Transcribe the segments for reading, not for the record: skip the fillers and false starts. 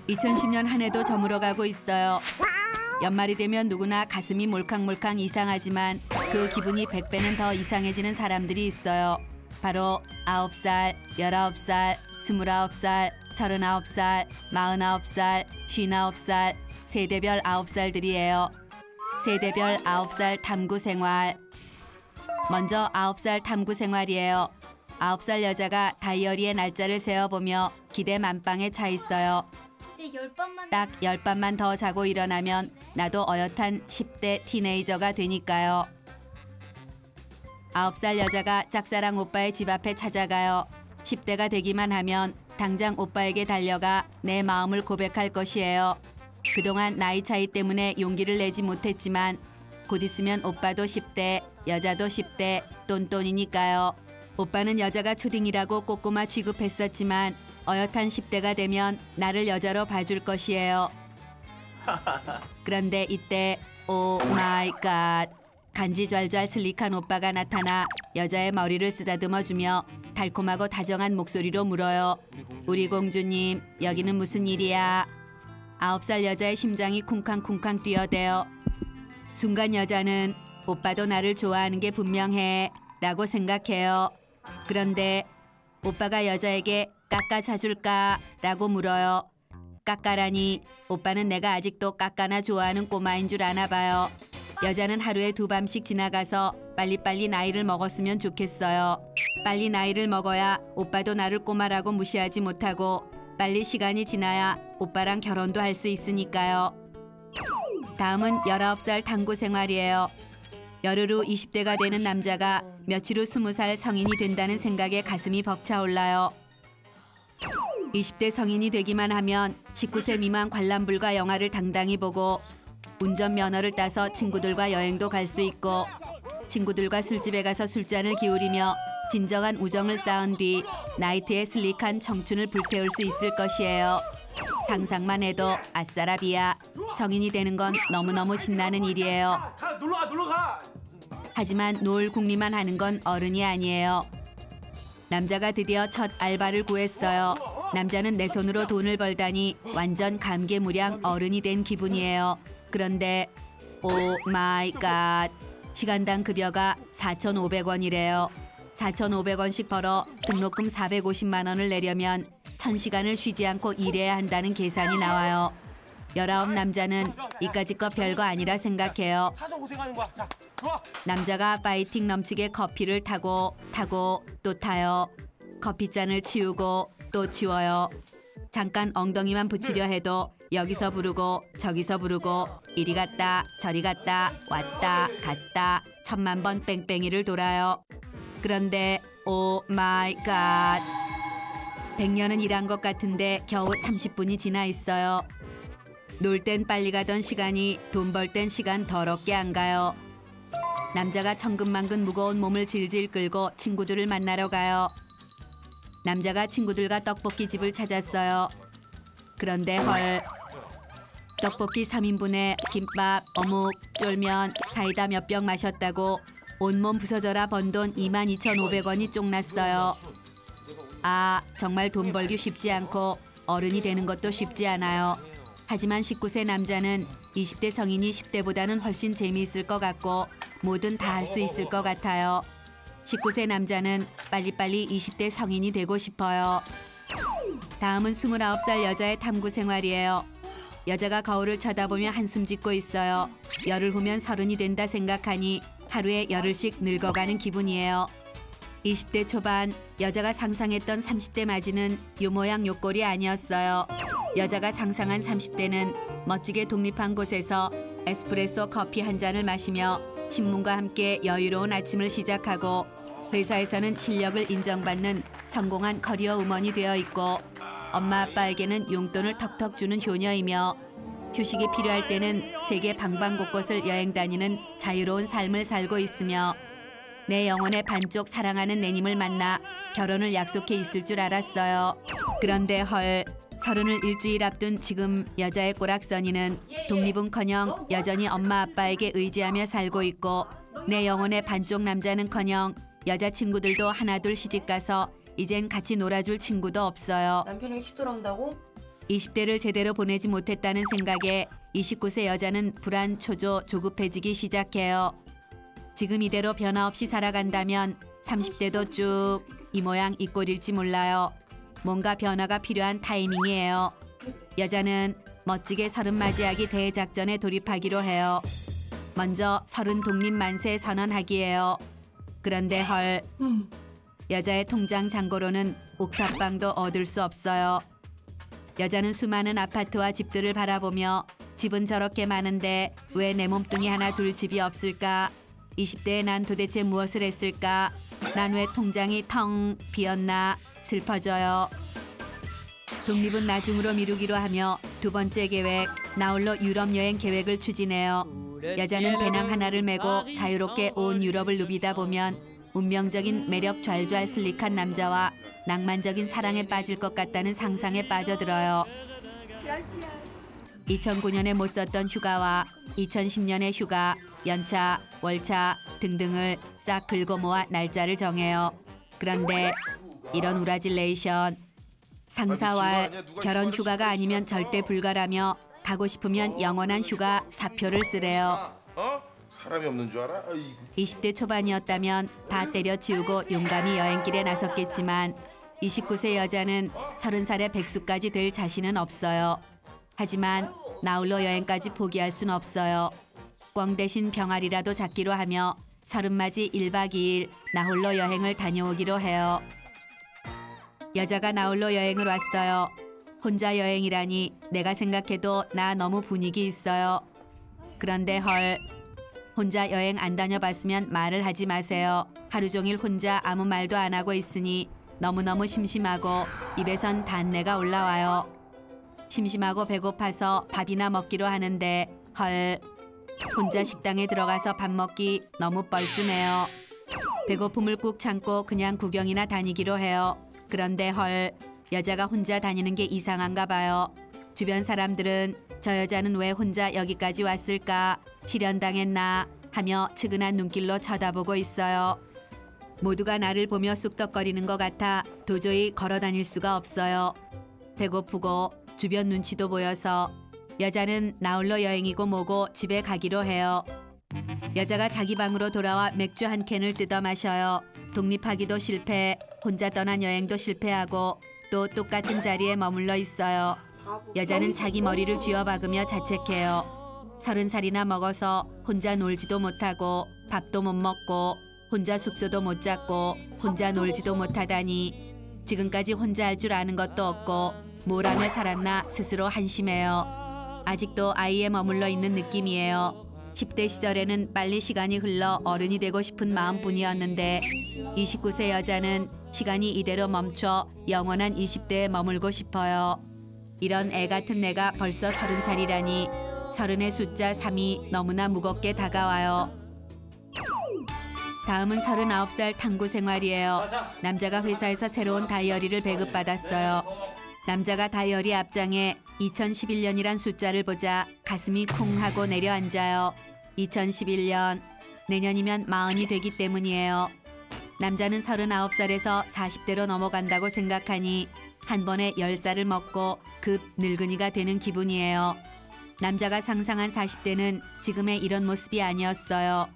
2010년 한 해도 저물어가고 있어요. 연말이 되면 누구나 가슴이 몰캉몰캉 이상하지만 그 기분이 100배는 더 이상해지는 사람들이 있어요. 바로 9살, 19살, 29살, 39살, 49살, 59살, 세대별 9살들이에요. 세대별 9살 탐구 생활. 먼저 9살 탐구 생활이에요. 9살 여자가 다이어리에 날짜를 세어보며 기대 만빵에 차 있어요. 딱 10밤만 더 자고 일어나면 나도 어엿한 10대 티네이저가 되니까요. 9살 여자가 짝사랑 오빠의 집 앞에 찾아가요. 10대가 되기만 하면 당장 오빠에게 달려가 내 마음을 고백할 것이에요. 그동안 나이 차이 때문에 용기를 내지 못했지만 곧 있으면 오빠도 10대, 여자도 10대, 똔똔이니까요. 오빠는 여자가 초딩이라고 꼬꼬마 취급했었지만 어엿한 10대가 되면 나를 여자로 봐줄 것이에요. 그런데 이때 오 마이 갓, 간지 좔좔 슬릭한 오빠가 나타나 여자의 머리를 쓰다듬어주며 달콤하고 다정한 목소리로 물어요. 우리 공주님, 여기는 무슨 일이야? 9살 여자의 심장이 쿵쾅쿵쾅 뛰어대요. 순간 여자는 오빠도 나를 좋아하는 게 분명해 라고 생각해요. 그런데 오빠가 여자에게 깎아 사줄까? 라고 물어요. 깎아라니, 오빠는 내가 아직도 깎아나 좋아하는 꼬마인 줄 아나 봐요. 여자는 하루에 2밤씩 지나가서 빨리빨리 나이를 먹었으면 좋겠어요. 빨리 나이를 먹어야 오빠도 나를 꼬마라고 무시하지 못하고 빨리 시간이 지나야 오빠랑 결혼도 할 수 있으니까요. 다음은 19살 탐구 생활이에요. 열흘 후 20대가 되는 남자가 며칠 후 20살 성인이 된다는 생각에 가슴이 벅차올라요. 20대 성인이 되기만 하면 19세 미만 관람불가 영화를 당당히 보고 운전면허를 따서 친구들과 여행도 갈 수 있고 친구들과 술집에 가서 술잔을 기울이며 진정한 우정을 쌓은 뒤 나이트의 슬릭한 청춘을 불태울 수 있을 것이에요. 상상만 해도 아싸라비야, 성인이 되는 건 너무너무 신나는 일이에요. 놀러가. 하지만 노을 궁리만 하는 건 어른이 아니에요. 남자가 드디어 첫 알바를 구했어요. 남자는 내 손으로 돈을 벌다니 완전 감개무량 어른이 된 기분이에요. 그런데 오 마이 갓, 시간당 급여가 4,500원이래요. 4,500원씩 벌어 등록금 450만 원을 내려면 1000시간을 쉬지 않고 일해야 한다는 계산이 나와요. 19 남자는 이까짓 거 별거 아니라 생각해요. 사서 고생하는 거야. 자, 좋아. 남자가 파이팅 넘치게 커피를 타고 또 타요. 커피잔을 치우고 또 치워요. 잠깐 엉덩이만 붙이려 해도 여기서 부르고 저기서 부르고 이리 갔다 저리 갔다 왔다 갔다 1000만 번 뺑뺑이를 돌아요. 그런데 오 마이 갓, 100년은 일한 것 같은데 겨우 30분이 지나 있어요. 놀 땐 빨리 가던 시간이 돈 벌 땐 시간 더럽게 안 가요. 남자가 천근만근 무거운 몸을 질질 끌고 친구들을 만나러 가요. 남자가 친구들과 떡볶이 집을 찾았어요. 그런데 헐, 떡볶이 3인분에 김밥, 어묵, 쫄면, 사이다 몇 병 마셨다고 온몸 부서져라 번 돈 22,500원이 쪽났어요. 아, 정말 돈 벌기 쉽지 않고 어른이 되는 것도 쉽지 않아요. 하지만 19세 남자는 20대 성인이 10대보다는 훨씬 재미있을 것 같고 뭐든 다 할 수 있을 것 같아요. 19세 남자는 빨리빨리 20대 성인이 되고 싶어요. 다음은 29살 여자의 탐구 생활이에요. 여자가 거울을 쳐다보며 한숨 짓고 있어요. 열흘 후면 30이 된다 생각하니 하루에 열흘씩 늙어가는 기분이에요. 20대 초반 여자가 상상했던 30대 맞이는 요 모양 요 꼴이 아니었어요. 여자가 상상한 30대는 멋지게 독립한 곳에서 에스프레소 커피 한 잔을 마시며 신문과 함께 여유로운 아침을 시작하고 회사에서는 실력을 인정받는 성공한 커리어 우먼이 되어 있고 엄마 아빠에게는 용돈을 턱턱 주는 효녀이며 휴식이 필요할 때는 세계 방방곳곳을 여행 다니는 자유로운 삶을 살고 있으며 내 영혼의 반쪽 사랑하는 내님을 만나 결혼을 약속해 있을 줄 알았어요. 그런데 헐, 30을 일주일 앞둔 지금 여자의 꼬락서니는 독립은커녕 여전히 엄마 아빠에게 의지하며 살고 있고 내 영혼의 반쪽 남자는커녕 여자친구들도 하나둘 시집가서 이젠 같이 놀아줄 친구도 없어요. 남편이 일찍 돌아온다고? 20대를 제대로 보내지 못했다는 생각에 29세 여자는 불안, 초조, 조급해지기 시작해요. 지금 이대로 변화 없이 살아간다면 30대도 쭉 이 모양 이 꼴일지 몰라요. 뭔가 변화가 필요한 타이밍이에요. 여자는 멋지게 서른 맞이하기 대작전에 돌입하기로 해요. 먼저 서른 독립 만세 선언하기예요. 그런데 헐, 여자의 통장 잔고로는 옥탑방도 얻을 수 없어요. 여자는 수많은 아파트와 집들을 바라보며 집은 저렇게 많은데 왜 내 몸뚱이 하나 둘 집이 없을까? 20대에 난 도대체 무엇을 했을까? 난 왜 통장이 텅 비었나? 슬퍼져요. 독립은 나중으로 미루기로 하며 두 번째 계획, 나홀로 유럽 여행 계획을 추진해요. 여자는 배낭 하나를 메고 자유롭게 온 유럽을 누비다 보면 운명적인 매력 좔좔 슬릭한 남자와 낭만적인 사랑에 빠질 것 같다는 상상에 빠져들어요. 2009년에 못 썼던 휴가와 2010년의 휴가, 연차, 월차 등등을 싹 긁어 모아 날짜를 정해요. 그런데 이런 우라질레이션, 상사와 결혼 휴가가 아니면 절대 불가라며 가고 싶으면 영원한 휴가 사표를 쓰래요. 사람이 없는 줄 알아? 아이고. 20대 초반이었다면 다 때려치우고 용감히 여행길에 나섰겠지만 29세 여자는 30살의 백수까지 될 자신은 없어요. 하지만 나홀로 여행까지 포기할 순 없어요. 꽝 대신 병아리라도 잡기로 하며 서른맞이 1박 2일 나홀로 여행을 다녀오기로 해요. 여자가 나홀로 여행을 왔어요. 혼자 여행이라니 내가 생각해도 나 너무 분위기 있어요. 그런데 헐, 혼자 여행 안 다녀봤으면 말을 하지 마세요. 하루 종일 혼자 아무 말도 안 하고 있으니 너무너무 심심하고 입에선 단내가 올라와요. 심심하고 배고파서 밥이나 먹기로 하는데 헐, 혼자 식당에 들어가서 밥 먹기 너무 뻘쭘해요. 배고픔을 꾹 참고 그냥 구경이나 다니기로 해요. 그런데 헐, 여자가 혼자 다니는 게 이상한가 봐요. 주변 사람들은 저 여자는 왜 혼자 여기까지 왔을까? 실현당했나? 하며 측은한 눈길로 쳐다보고 있어요. 모두가 나를 보며 쑥덕거리는 것 같아 도저히 걸어 다닐 수가 없어요. 배고프고 주변 눈치도 보여서 여자는 나홀로 여행이고 뭐고 집에 가기로 해요. 여자가 자기 방으로 돌아와 맥주 한 캔을 뜯어 마셔요. 독립하기도 실패, 혼자 떠난 여행도 실패하고 또 똑같은 자리에 머물러 있어요. 여자는 자기 머리를 쥐어박으며 자책해요. 30살이나 먹어서 혼자 놀지도 못하고 밥도 못 먹고 혼자 숙소도 못 잡고 혼자 놀지도 못하다니 지금까지 혼자 할 줄 아는 것도 없고 뭘 하며 살았나 스스로 한심해요. 아직도 아이에 머물러 있는 느낌이에요. 10대 시절에는 빨리 시간이 흘러 어른이 되고 싶은 마음뿐이었는데 29세 여자는 시간이 이대로 멈춰 영원한 20대에 머물고 싶어요. 이런 애 같은 내가 벌써 30살이라니 30의 숫자 3이 너무나 무겁게 다가와요. 다음은 39살 탐구 생활이에요. 남자가 회사에서 새로운 다이어리를 배급받았어요. 남자가 다이어리 앞장에 2011년이란 숫자를 보자 가슴이 쿵 하고 내려앉아요. 2011년, 내년이면 40이 되기 때문이에요. 남자는 39살에서 40대로 넘어간다고 생각하니 한 번에 10살을 먹고 급 늙은이가 되는 기분이에요. 남자가 상상한 40대는 지금의 이런 모습이 아니었어요.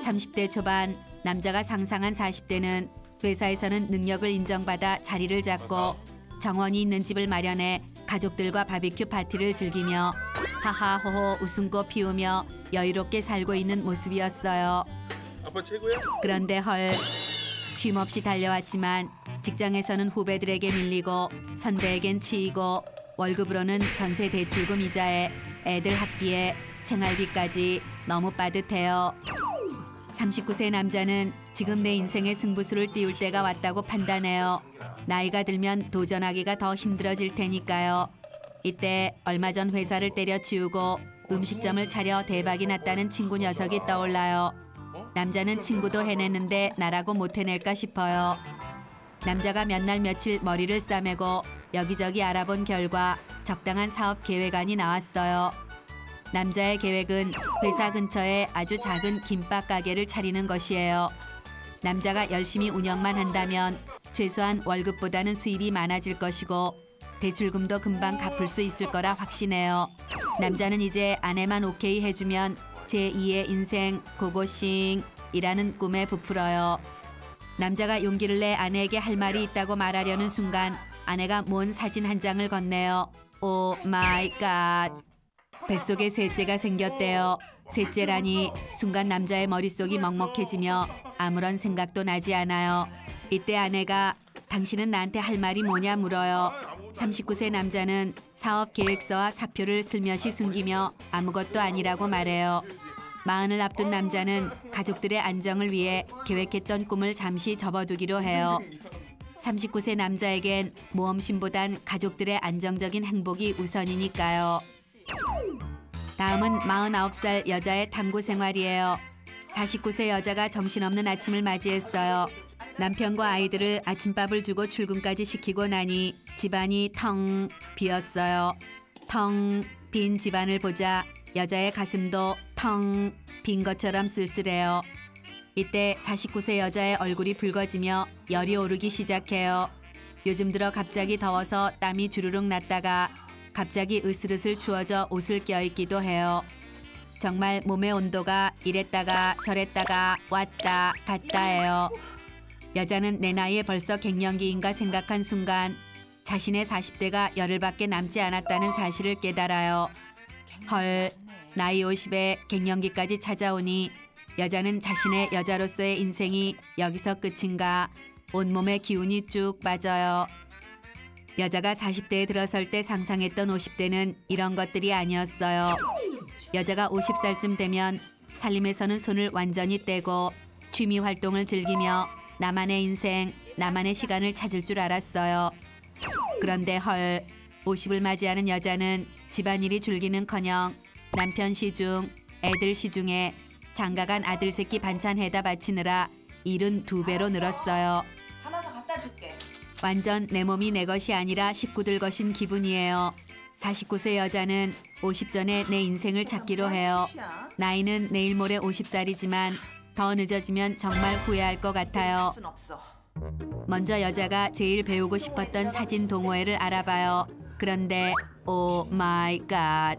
30대 초반, 남자가 상상한 40대는 회사에서는 능력을 인정받아 자리를 잡고 정원이 있는 집을 마련해 가족들과 바비큐 파티를 즐기며 하하호호 웃음꽃 피우며 여유롭게 살고 있는 모습이었어요. 아빠 최고야? 그런데 헐, 쉼없이 달려왔지만 직장에서는 후배들에게 밀리고 선배에겐 치이고 월급으로는 전세 대출금 이자에 애들 학비에 생활비까지 너무 빠듯해요. 39세 남자는 지금 내 인생의 승부수를 띄울 때가 왔다고 판단해요. 나이가 들면 도전하기가 더 힘들어질 테니까요. 이때 얼마 전 회사를 때려치우고 음식점을 차려 대박이 났다는 친구 녀석이 떠올라요. 남자는 친구도 해냈는데 나라고 못 해낼까 싶어요. 남자가 몇 날 며칠 머리를 싸매고 여기저기 알아본 결과 적당한 사업 계획안이 나왔어요. 남자의 계획은 회사 근처에 아주 작은 김밥 가게를 차리는 것이에요. 남자가 열심히 운영만 한다면 최소한 월급보다는 수입이 많아질 것이고 대출금도 금방 갚을 수 있을 거라 확신해요. 남자는 이제 아내만 오케이 해주면 제2의 인생 고고싱이라는 꿈에 부풀어요. 남자가 용기를 내 아내에게 할 말이 있다고 말하려는 순간 아내가 모은 사진 한 장을 건네요. 오 마이 갓. 뱃속에 셋째가 생겼대요. 셋째라니 순간 남자의 머릿속이 먹먹해지며 아무런 생각도 나지 않아요. 이때 아내가 당신은 나한테 할 말이 뭐냐 물어요. 39세 남자는 사업 계획서와 사표를 슬며시 숨기며 아무것도 아니라고 말해요. 40을 앞둔 남자는 가족들의 안정을 위해 계획했던 꿈을 잠시 접어두기로 해요. 39세 남자에겐 모험심보단 가족들의 안정적인 행복이 우선이니까요. 다음은 49살 여자의 탐구 생활이에요. 49세 여자가 정신없는 아침을 맞이했어요. 남편과 아이들을 아침밥을 주고 출근까지 시키고 나니 집안이 텅 비었어요. 텅 빈 집안을 보자 여자의 가슴도 텅 빈 것처럼 쓸쓸해요. 이때 49세 여자의 얼굴이 붉어지며 열이 오르기 시작해요. 요즘 들어 갑자기 더워서 땀이 주르륵 났다가 갑자기 으슬으슬 추워져 옷을 껴입기도 해요. 정말 몸의 온도가 이랬다가 저랬다가 왔다 갔다 해요. 여자는 내 나이에 벌써 갱년기인가 생각한 순간 자신의 40대가 열흘밖에 남지 않았다는 사실을 깨달아요. 헐, 나이 50에 갱년기까지 찾아오니 여자는 자신의 여자로서의 인생이 여기서 끝인가 온몸에 기운이 쭉 빠져요. 여자가 40대에 들어설 때 상상했던 50대는 이런 것들이 아니었어요. 여자가 50살쯤 되면 살림에서는 손을 완전히 떼고 취미 활동을 즐기며 나만의 인생, 나만의 시간을 찾을 줄 알았어요. 그런데 헐, 50을 맞이하는 여자는 집안일이 줄기는커녕 남편 시중, 애들 시중에 장가간 아들 새끼 반찬 해다 바치느라 일은 2배로 늘었어요. 담아서 갖다 줄게. 완전 내 몸이 내 것이 아니라 식구들 것인 기분이에요. 49세 여자는 50 전에 내 인생을 찾기로 해요. 나이는 내일 모레 50살이지만 더 늦어지면 정말 후회할 것 같아요. 먼저 여자가 제일 배우고 싶었던 사진 동호회를 알아봐요. 그런데 오 마이 갓.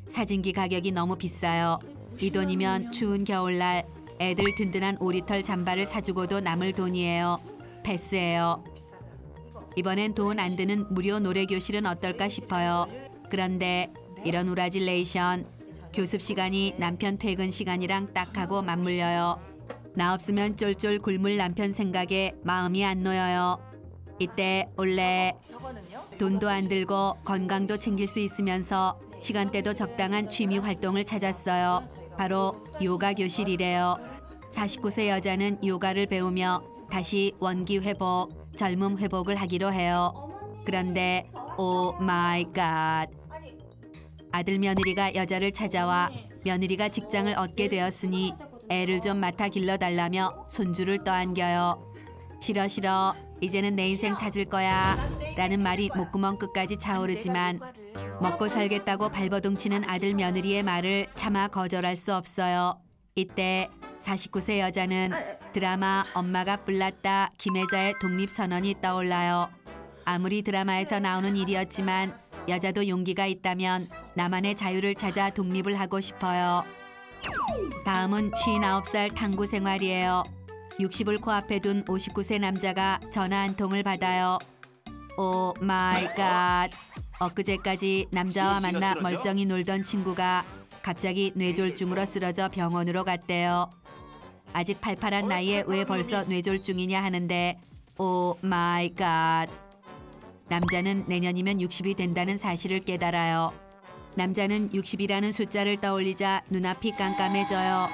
사진기 가격이 너무 비싸요. 이 돈이면 추운 겨울날 애들 든든한 오리털 잠바를 사주고도 남을 돈이에요. 패스해요. 이번엔 돈 안 드는 무료 노래교실은 어떨까 싶어요. 그런데 이런 우라질레이션. 교습 시간이 남편 퇴근 시간이랑 딱 하고 맞물려요. 나 없으면 쫄쫄 굶을 남편 생각에 마음이 안 놓여요. 이때 원래 돈도 안 들고 건강도 챙길 수 있으면서 시간대도 적당한 취미 활동을 찾았어요. 바로 요가 교실이래요. 49세 여자는 요가를 배우며 다시 원기 회복, 젊음 회복을 하기로 해요. 그런데 오 마이 갓. 아들 며느리가 여자를 찾아와 며느리가 직장을 얻게 되었으니 애를 좀 맡아 길러달라며 손주를 떠안겨요. 싫어 싫어 이제는 내 인생 찾을 거야 라는 말이 목구멍 끝까지 차오르지만 먹고 살겠다고 발버둥치는 아들 며느리의 말을 차마 거절할 수 없어요. 이때 49세 여자는 드라마 엄마가 뿔났다 김혜자의 독립선언이 떠올라요. 아무리 드라마에서 나오는 일이었지만 여자도 용기가 있다면 나만의 자유를 찾아 독립을 하고 싶어요. 다음은 59살 탐구 생활이에요. 60을 코앞에 둔 59세 남자가 전화 한 통을 받아요. 오 마이 갓. 엊그제까지 남자와 만나 멀쩡히 놀던 친구가 갑자기 뇌졸중으로 쓰러져 병원으로 갔대요. 아직 팔팔한 나이에 왜 벌써 뇌졸중이냐 하는데 오 마이 갓. 남자는 내년이면 60이 된다는 사실을 깨달아요. 남자는 60이라는 숫자를 떠올리자 눈앞이 깜깜해져요.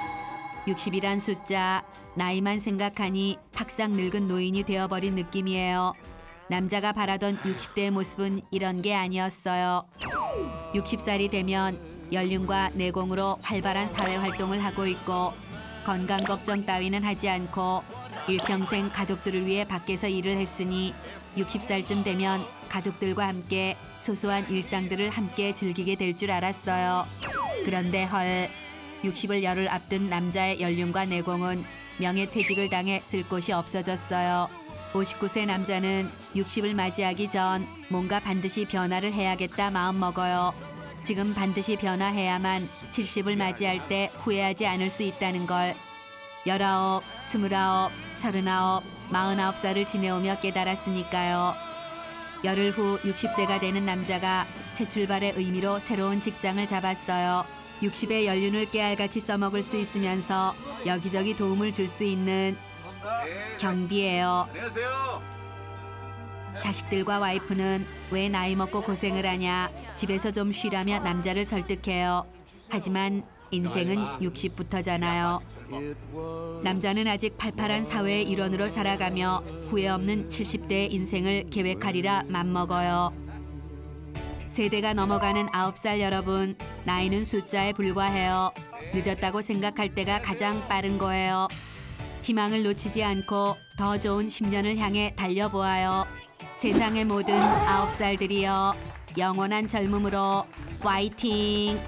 60이란 숫자, 나이만 생각하니 팍상 늙은 노인이 되어버린 느낌이에요. 남자가 바라던 60대의 모습은 이런 게 아니었어요. 60살이 되면 연륜과 내공으로 활발한 사회활동을 하고 있고 건강 걱정 따위는 하지 않고 일평생 가족들을 위해 밖에서 일을 했으니 60살쯤 되면 가족들과 함께 소소한 일상들을 함께 즐기게 될 줄 알았어요. 그런데 헐, 60을 열흘 앞둔 남자의 연륜과 내공은 명예퇴직을 당해 쓸 곳이 없어졌어요. 59세 남자는 60을 맞이하기 전 뭔가 반드시 변화를 해야겠다 마음먹어요. 지금 반드시 변화해야만 70을 맞이할 때 후회하지 않을 수 있다는 걸 19, 29, 39, 49살을 지내오며 깨달았으니까요. 열흘 후 60세가 되는 남자가 새 출발의 의미로 새로운 직장을 잡았어요. 60의 연륜을 깨알같이 써먹을 수 있으면서 여기저기 도움을 줄 수 있는 경비예요. 안녕하세요. 자식들과 와이프는 왜 나이 먹고 고생을 하냐, 집에서 좀 쉬라며 남자를 설득해요. 하지만 인생은 60부터잖아요. 남자는 아직 팔팔한 사회의 일원으로 살아가며 후회 없는 70대의 인생을 계획하리라 맘먹어요. 세대가 넘어가는 9살 여러분, 나이는 숫자에 불과해요. 늦었다고 생각할 때가 가장 빠른 거예요. 희망을 놓치지 않고 더 좋은 10년을 향해 달려보아요. 세상의 모든 9살들이여, 영원한 젊음으로 화이팅!